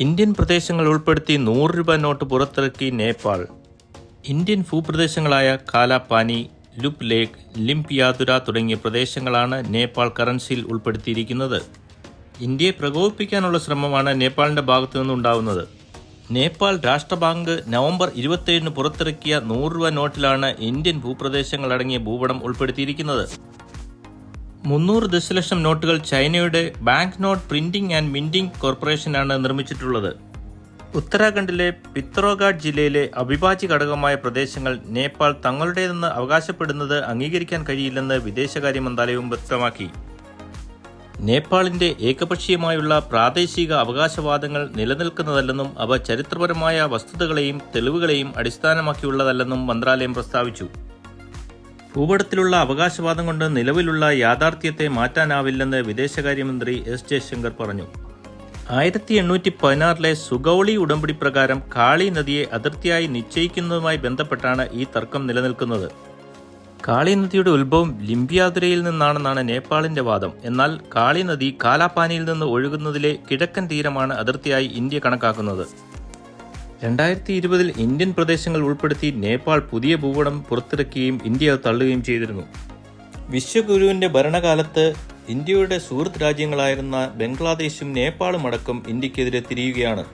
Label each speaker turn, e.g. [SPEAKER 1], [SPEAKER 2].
[SPEAKER 1] Indian പ്രദേശങ്ങൾ ഉൾപ്പെടുത്തി 100 രൂപ നോട്ട് പുറത്തിറക്കി നേപ്പാൾ. ഇന്ത്യൻ ഭൂപ്രദേശങ്ങളായ കാലാപാനി, ലുപ് ലേക്ക്, ലിംപിയാതുര തുടങ്ങിയ പ്രദേശങ്ങളാണ് നേപ്പാൾ കറൻസിയിൽ ഉൾപ്പെടുത്തിയിരിക്കുന്നത്. ഇന്ത്യയെ പ്രകോപിപ്പിക്കാനുള്ള ശ്രമമാണ് നേപ്പാളിന്റെ ഭാഗത്തു നിന്നുണ്ടാവുന്നത്. നേപ്പാൾ രാഷ്ട്രബാങ്ക് നവംബർ 27 പുറത്തിറക്കിയ 100 രൂപ നോട്ടിലാണ് ഇന്ത്യൻ ഭൂപ്രദേശങ്ങളടങ്ങിയ ഭൂപടം ഉൾപ്പെടുത്തിയിരിക്കുന്നത്. 300 ദശലക്ഷം നോട്ടുകൾ ചൈനയുടെ bank note printing and minting കോർപ്പറേഷനാണ് നിർമ്മിച്ചിട്ടുള്ളത്. ഉത്തരാഖണ്ഡിലെ പിത്രോഗാഡ് ജില്ലയിലെ അവിഭാജ്യ ഘടകമായ പ്രദേശങ്ങൾ നേപ്പാൾ തങ്ങളുടേതെന്ന് അവകാശപ്പെടുന്നത് അംഗീകരിക്കാൻ കഴിയില്ലെന്ന് വിദേശകാര്യ മന്ത്രാലയവും വ്യക്തമാക്കി. നേപ്പാളിന്റെ ഏകപക്ഷീയമായുള്ള പ്രാദേശിക അവകാശവാദങ്ങൾ നിലനിൽക്കുന്നതല്ലെന്നും അവ ചരിത്രപരമായ വസ്തുതകളെയും തെളിവുകളെയും അടിസ്ഥാനമാക്കിയുള്ളതല്ലെന്നും മന്ത്രാലയം പ്രസ്താവിച്ചു. ഭൂപടത്തിലുള്ള അവകാശവാദം കൊണ്ട് നിലവിലുള്ള യാഥാർത്ഥ്യത്തെ മാറ്റാനാവില്ലെന്ന് വിദേശകാര്യമന്ത്രി എസ് ജയശങ്കർ പറഞ്ഞു. 1816 സുഗൌളി ഉടമ്പടി പ്രകാരം കാളി നദിയെ അതിർത്തിയായി നിശ്ചയിക്കുന്നതുമായി ബന്ധപ്പെട്ടാണ് ഈ തർക്കം നിലനിൽക്കുന്നത്. കാളി നദിയുടെ ഉത്ഭവം ലിംപിയാതുരയിൽ നിന്നാണെന്നാണ് നേപ്പാളിന്റെ വാദം. എന്നാൽ കാളി നദി കാലാപാനിയിൽ നിന്ന് ഒഴുകുന്നതിലെ കിഴക്കൻ തീരമാണ് അതിർത്തിയായി ഇന്ത്യ കണക്കാക്കുന്നത്. 2020 ഇന്ത്യൻ പ്രദേശങ്ങൾ ഉൾപ്പെടുത്തി നേപ്പാൾ പുതിയ ഭൂപടം പുറത്തിറക്കുകയും ഇന്ത്യ തള്ളുകയും ചെയ്തിരുന്നു. വിശ്വഗുരുവിന്റെ ഭരണകാലത്ത് ഇന്ത്യയുടെ സുഹൃത്ത് രാജ്യങ്ങളായിരുന്ന ബംഗ്ലാദേശും നേപ്പാളും അടക്കം ഇന്ത്യക്കെതിരെ തിരിയുകയാണ്.